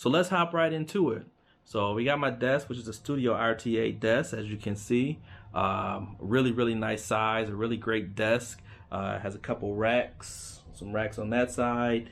So let's hop right into it. So we got my desk, which is a Studio RTA desk, as you can see. Really nice size, a really great desk. Has a couple racks, some racks on that side,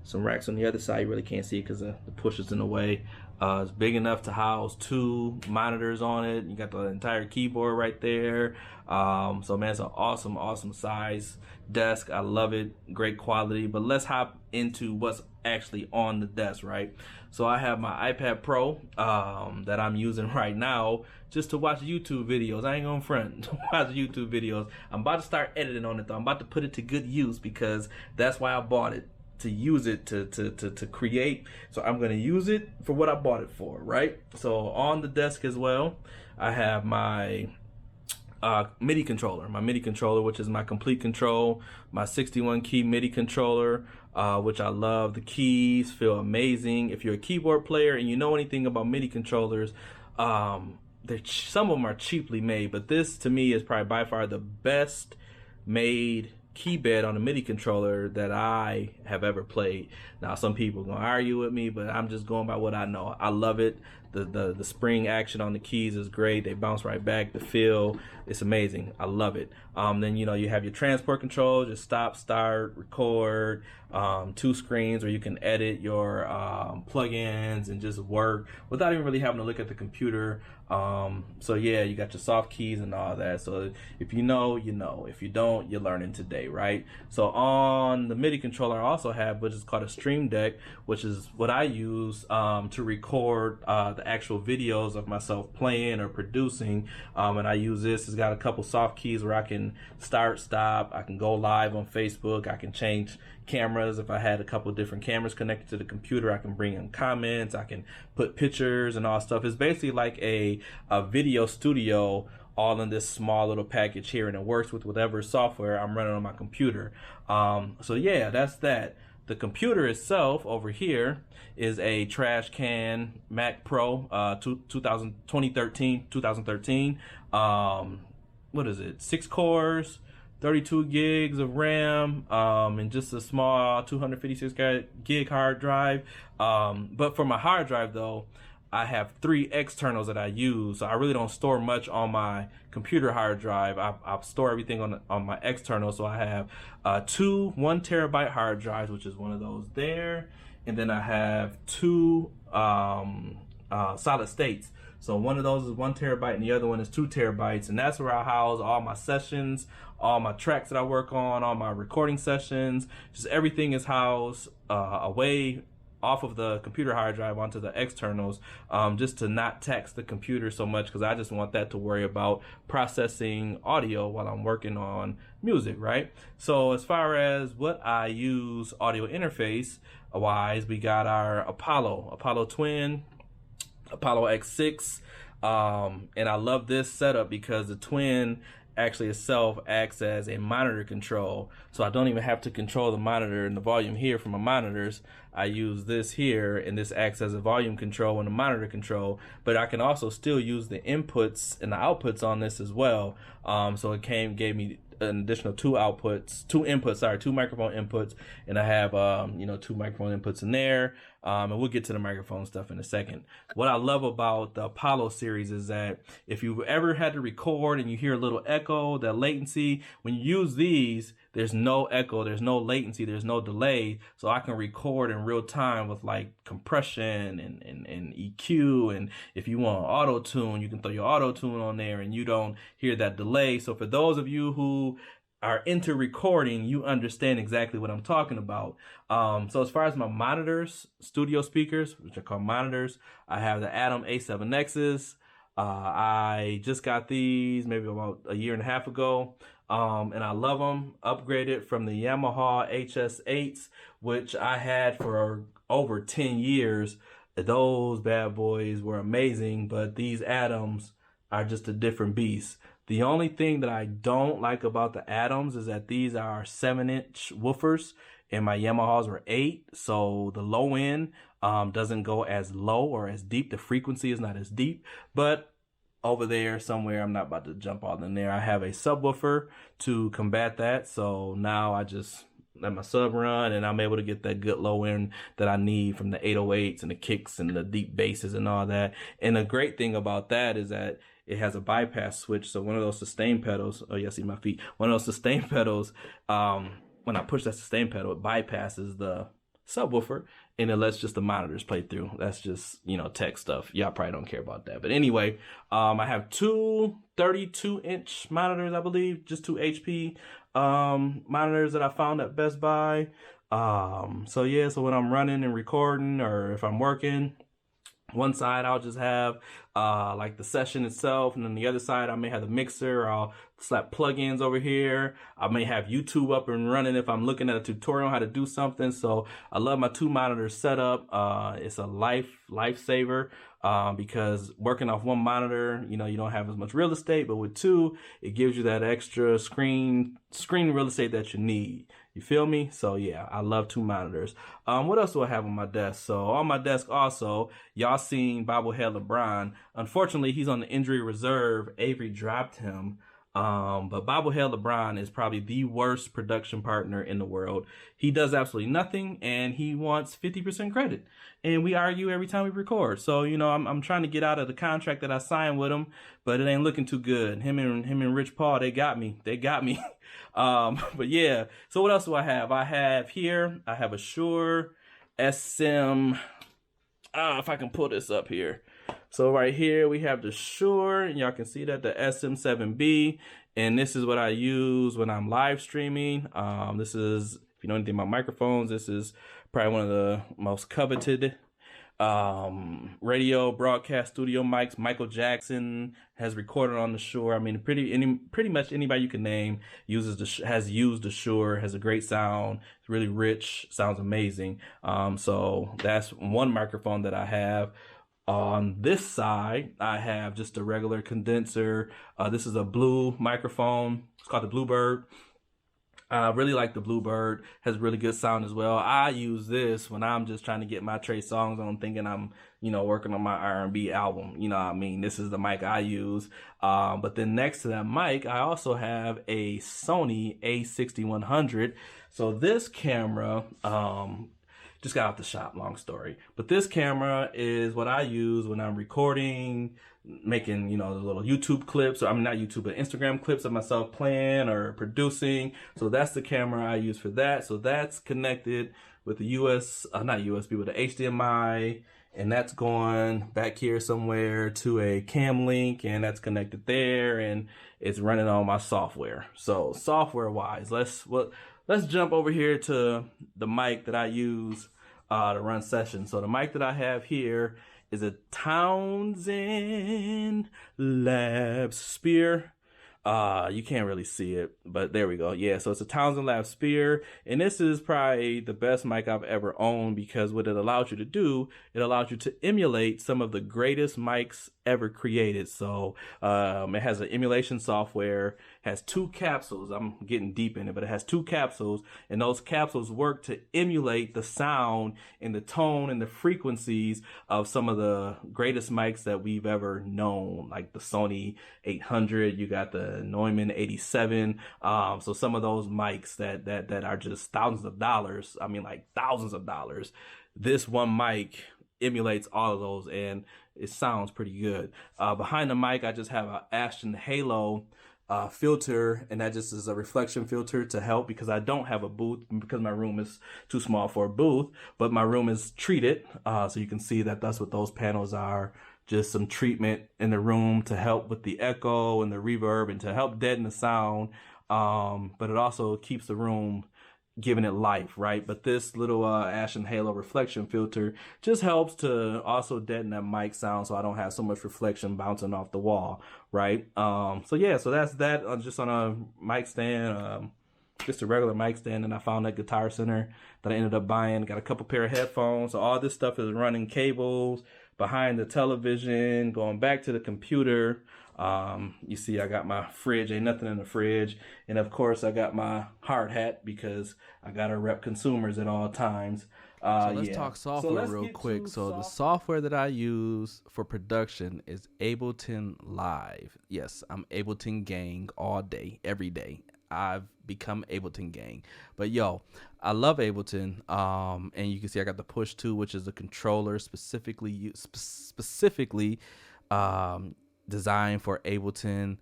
some racks on the other side. You really can't see it because the push is in the way. It's big enough to house 2 monitors on it. You got the entire keyboard right there. So man, it's an awesome size desk. I love it, great quality. But let's hop into what's actually on the desk, right? So I have my iPad Pro that I'm using right now just to watch YouTube videos. I ain't gonna front, watch YouTube videos. I'm about to start editing on it though. I'm about to put it to good use because that's why I bought it, to use it to create. So I'm going to use it for what I bought it for, right? So on the desk as well, I have my Midi controller, which is my complete control, my 61 key Midi controller, which I love. The keys feel amazing. If you're a keyboard player and you know anything about Midi controllers, some of them are cheaply made, but this to me is probably by far the best made key bed on a MIDI controller that I have ever played. Now some people are gonna argue with me, but I'm just going by what I know. I love it. The spring action on the keys is great. They bounce right back. The feel, it's amazing. I love it. Then you have your transport controls, just stop, start, record, 2 screens where you can edit your plugins and just work without even really having to look at the computer. So yeah, you got your soft keys and all that. So if you know, you know. If you don't, you're learning today, right? So on the MIDI controller, I also have what is called a Stream Deck, which is what I use to record the actual videos of myself playing or producing. And I use this. It's got a couple soft keys where I can start, stop. I can go live on Facebook. I can change cameras. If I had a couple different cameras connected to the computer, I can bring in comments. I can put pictures and all stuff. It's basically like a video studio all in this small little package here, and it works with whatever software I'm running on my computer. So yeah, that's that. The computer itself over here is a trash can Mac Pro 2013. What is it? 6 cores, 32 gigs of RAM, and just a small 256 gig hard drive. But for my hard drive though, I have 3 externals that I use, so I really don't store much on my computer hard drive. I store everything on my external. So I have 2 1 terabyte hard drives, which is one of those there, and then I have 2 solid states. So one of those is 1 terabyte and the other one is 2 terabytes, and that's where I house all my sessions, all my tracks that I work on, all my recording sessions. Just everything is housed away off of the computer hard drive onto the externals, just to not tax the computer so much, because I just want that to worry about processing audio while I'm working on music, right? So as far as what I use audio interface wise, we got our Apollo Twin, Apollo X6, and I love this setup because the Twin actually itself acts as a monitor control, so I don't even have to control the monitor and the volume here from my monitors. I use this here, and this acts as a volume control and a monitor control, but I can also still use the inputs and the outputs on this as well. So it gave me an additional 2 microphone inputs, and I have 2 microphone inputs in there. And we'll get to the microphone stuff in a second. What I love about the Apollo series is that if you've ever had to record and you hear a little echo, that latency, when you use these, there's no echo, there's no latency, there's no delay. So I can record in real time with like compression and EQ. And if you want auto tune, you can throw your auto tune on there and you don't hear that delay. So for those of you who are into recording, you understand exactly what I'm talking about. So as far as my monitors, studio speakers, which are called monitors, I have the Atom A7Xs. I just got these maybe about a year and a half ago. And I love them. Upgraded from the Yamaha HS8s, which I had for over 10 years. Those bad boys were amazing, but these Atoms are just a different beast. The only thing that I don't like about the Atoms is that these are 7-inch woofers and my Yamahas were 8. So the low end doesn't go as low or as deep. The frequency is not as deep, but over there somewhere, I'm not about to jump all in there, I have a subwoofer to combat that. So now I just let my sub run, and I'm able to get that good low end that I need from the 808s and the kicks and the deep basses and all that. And the great thing about that is that it has a bypass switch. So one of those sustain pedals, oh yeah, see my feet. One of those sustain pedals, when I push that sustain pedal, it bypasses the subwoofer and it lets just the monitors play through. That's just, tech stuff. Y'all probably don't care about that. But anyway, I have two 32-inch monitors, I believe, just two HP monitors that I found at Best Buy. So when I'm running and recording, or if I'm working, one side I'll just have like the session itself, and then the other side I may have the mixer, or I'll slap plugins over here. I may have YouTube up and running if I'm looking at a tutorial on how to do something. So I love my two monitor setup. It's a lifesaver because working off one monitor, you don't have as much real estate, but with two, it gives you that extra screen real estate that you need. You feel me? So yeah, I love two monitors. What else do I have on my desk? So on my desk also, y'all seen Bobblehead LeBron. Unfortunately, he's on the injury reserve. Avery dropped him. But Bobblehead LeBron is probably the worst production partner in the world. He does absolutely nothing, and he wants 50% credit. And we argue every time we record. So, I'm trying to get out of the contract that I signed with him, but it ain't looking too good. Him and Rich Paul, they got me. But yeah. So what else do I have? I have a Shure SM. If I can pull this up here. So right here we have the Shure, and y'all can see that the SM7B, and this is what I use when I'm live streaming. This is, if you know anything about microphones, this is probably one of the most coveted radio broadcast studio mics. Michael Jackson has recorded on the Shure. I mean, pretty much anybody you can name has used the Shure. Has a great sound. It's really rich. Sounds amazing. So that's one microphone that I have. On this side, I have just a regular condenser. This is a blue microphone. It's called the Bluebird. I really like the Bluebird. Has really good sound as well. I use this when I'm just trying to get my Trey songs on, thinking I'm, working on my R&B album. You know what I mean? This is the mic I use. But then next to that mic, I also have a Sony A6100. So this camera, just got out the shop, long story. But this camera is what I use when I'm recording, making, the little YouTube clips, or not YouTube, but Instagram clips of myself playing or producing. So that's the camera I use for that. So that's connected with the not USB, with the HDMI, and that's going back here somewhere to a cam link, and that's connected there, and it's running on my software. So software wise, let's jump over here to the mic that I use to run sessions. So the mic that I have here is a Townsend Lab Spear. You can't really see it, but there we go. Yeah, so it's a Townsend Lab Spear, and this is probably the best mic I've ever owned, because what it allows you to do, it allows you to emulate some of the greatest mics ever created. So it has an emulation software, has two capsules. I'm getting deep in it, but it has two capsules, and those capsules work to emulate the sound and the tone and the frequencies of some of the greatest mics that we've ever known, like the Sony 800. You got the Neumann 87. So some of those mics that are just thousands of dollars. I mean, like thousands of dollars. This one mic emulates all of those, and it sounds pretty good. Behind the mic, I just have an Ashton Halo filter, and that just is a reflection filter to help, because I don't have a booth, because my room is too small for a booth, but my room is treated. So you can see that that's what those panels are. Just some treatment in the room to help with the echo and the reverb, and to help deaden the sound. But it also keeps the room, giving it life, right? But this little Ashton Halo reflection filter just helps to also deaden that mic sound, so I don't have so much reflection bouncing off the wall, right? So that's that. Just on a mic stand, just a regular mic stand, and I found at Guitar Center that I ended up buying. Got a couple pair of headphones. So all this stuff is running cables behind the television, going back to the computer. You see I got my fridge, ain't nothing in the fridge. And of course I got my hard hat, because I gotta rep consumers at all times. So let's talk software real quick. So the software that I use for production is Ableton Live. Yes, I'm Ableton gang all day, every day. I've become Ableton gang. But yo, I love Ableton. And you can see I got the Push 2, which is a controller specifically designed for Ableton.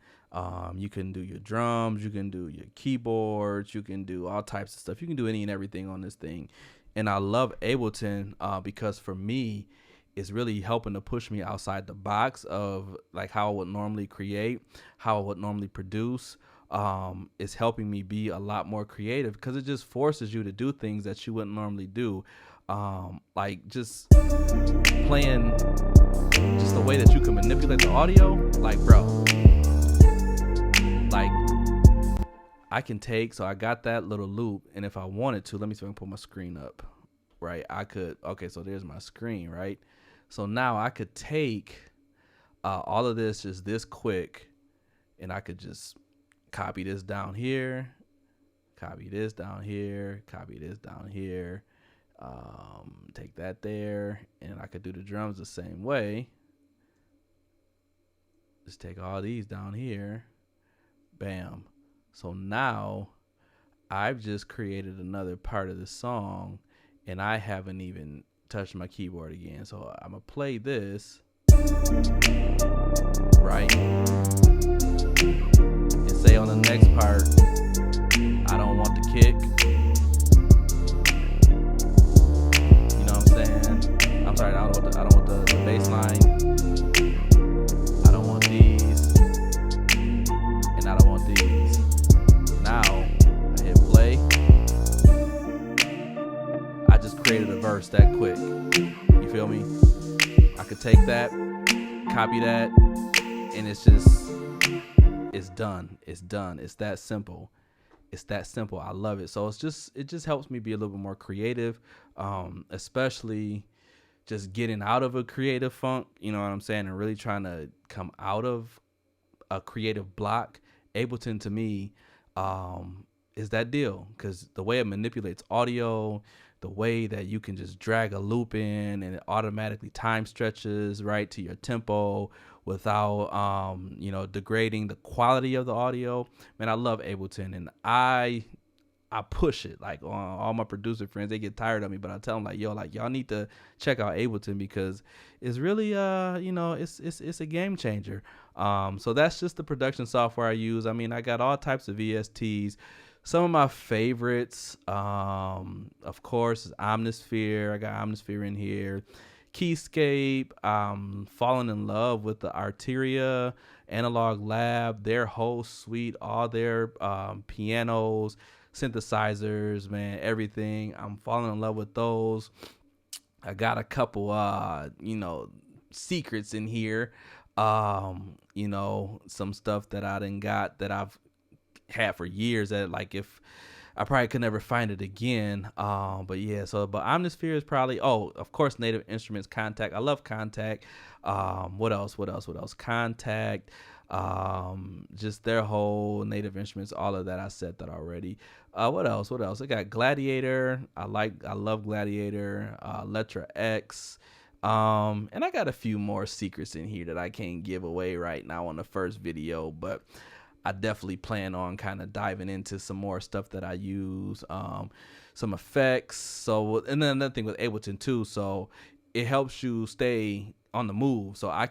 You can do your drums, you can do your keyboards, you can do all types of stuff. You can do any and everything on this thing. And I love Ableton because for me, it's really helping to push me outside the box of like how I would normally create, how I would normally produce. It's helping me be a lot more creative because it just forces you to do things that you wouldn't normally do. Like just playing just the way that you can manipulate the audio. Like, bro, like I can take, so I got that little loop, and if I wanted to, let me see if I can put my screen up, right? I could, okay, so there's my screen, right? So now I could take all of this just this quick, and I could just copy this down here, copy this down here, copy this down here, take that there, and I could do the drums the same way. Just take all these down here, bam. So now I've just created another part of the song, and I haven't even touched my keyboard again. So I'm gonna play this, right? And say on the next part, I don't want the kick. You know what I'm saying? I'm sorry, I don't want the bass line. I don't want these. And I don't want these. Now I hit play. I just created a verse that quick. You feel me? I could take that, copy that, and it's done. It's done. It's that simple. It's that simple. I love it. So it just helps me be a little bit more creative, especially just getting out of a creative funk, you know what I'm saying, and really trying to come out of a creative block. Ableton to me is that deal, because the way it manipulates audio, the way that you can just drag a loop in and it automatically time stretches right to your tempo without degrading the quality of the audio. Man, I love Ableton, and I push it. Like, all my producer friends, they get tired of me, but I tell them like, yo, like, y'all need to check out Ableton because it's really it's a game changer. So that's just the production software I use. I mean, I got all types of VSTs. Some of my favorites, of course, is Omnisphere. I got Omnisphere in here. Keyscape. Falling in love with the Arteria Analog Lab, their whole suite, all their pianos, synthesizers, man, everything. I'm falling in love with those. I got a couple, secrets in here. Some stuff that I done got that I've had for years that, like, if I probably could never find it again. But Omnisphere is probably, of course, Native Instruments, Contact. I love Contact. What else? Contact. Just their whole Native Instruments, all of that. I said that already. What else? I got Gladiator. I love Gladiator. Letra X. And I got a few more secrets in here that I can't give away right now on the first video, but I definitely plan on kind of diving into some more stuff that I use, some effects. So, and then another thing with Ableton too, so it helps you stay on the move. So I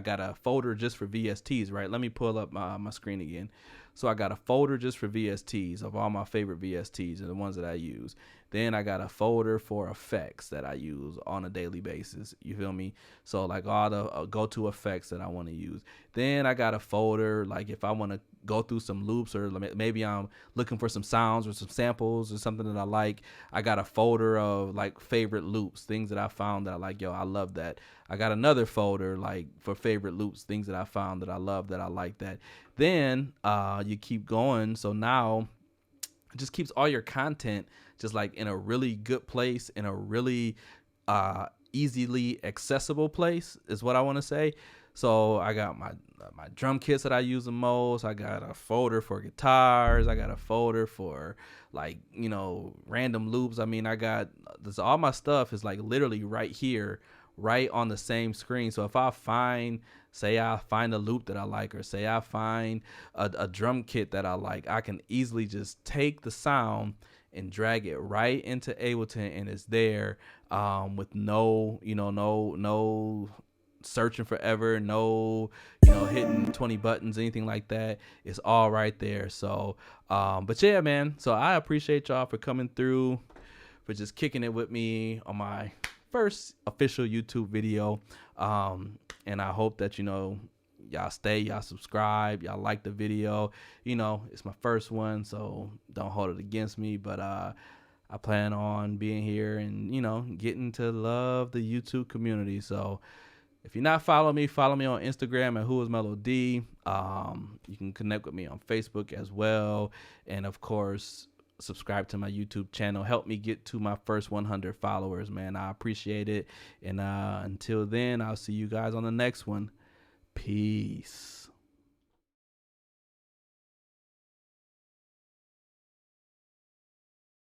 got a folder just for VSTs, right? Let me pull up my screen again. So I got a folder just for VSTs of all my favorite VSTs and the ones that I use. Then I got a folder for effects that I use on a daily basis. You feel me? So like all the go-to effects that I want to use. Then I got a folder like if I want to go through some loops, or maybe I'm looking for some sounds or some samples or something that I like. I got a folder of like favorite loops, things that I found that I like. Yo, I love that. I got another folder like for favorite loops, things that I found that I love, that I like that. Then you keep going. So now it just keeps all your content just like in a really good place, in a really easily accessible place is what I want to say. So I got my drum kits that I use the most. I got a folder for guitars. I got a folder for like, random loops. I mean, I got this, all my stuff is like literally right here right on the same screen. So if I find a loop that I like, or say I find a drum kit that I like, I can easily just take the sound and drag it right into Ableton, and it's there, with no searching forever, no hitting 20 buttons, anything like that. It's all right there. So but yeah, man, so I appreciate y'all for coming through, for just kicking it with me on my first official YouTube video. And I hope that y'all subscribe, y'all like the video. It's my first one, so don't hold it against me, but I plan on being here and getting to love the YouTube community. So if you're not following me, follow me on Instagram at whoismelod. You can connect with me on Facebook as well, and of course subscribe to my YouTube channel. Help me get to my first 100 followers, man. I appreciate it. And until then, I'll see you guys on the next one. Peace.